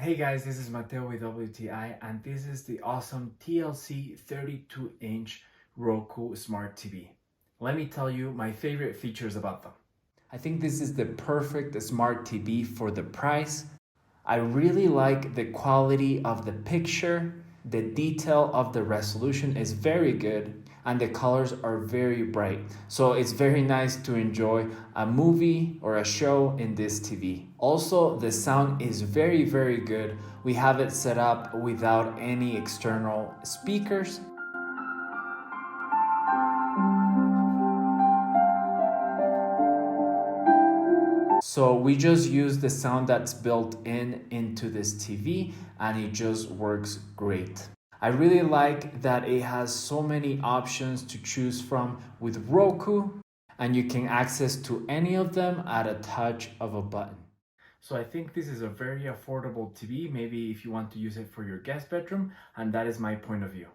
Hey guys, this is Mateo with WTI, and this is the awesome TLC 32-inch Roku Smart TV. Let me tell you my favorite features about them. I think this is the perfect smart TV for the price. I really like the quality of the picture. The detail of the resolution is very good and the colors are very bright. So it's very nice to enjoy a movie or a show in this TV. Also, the sound is very, very good. We have it set up without any external speakers. So we just use the sound that's built into this TV and it just works great. I really like that it has so many options to choose from with Roku, and you can access to any of them at a touch of a button. So I think this is a very affordable TV, maybe if you want to use it for your guest bedroom, and that is my point of view.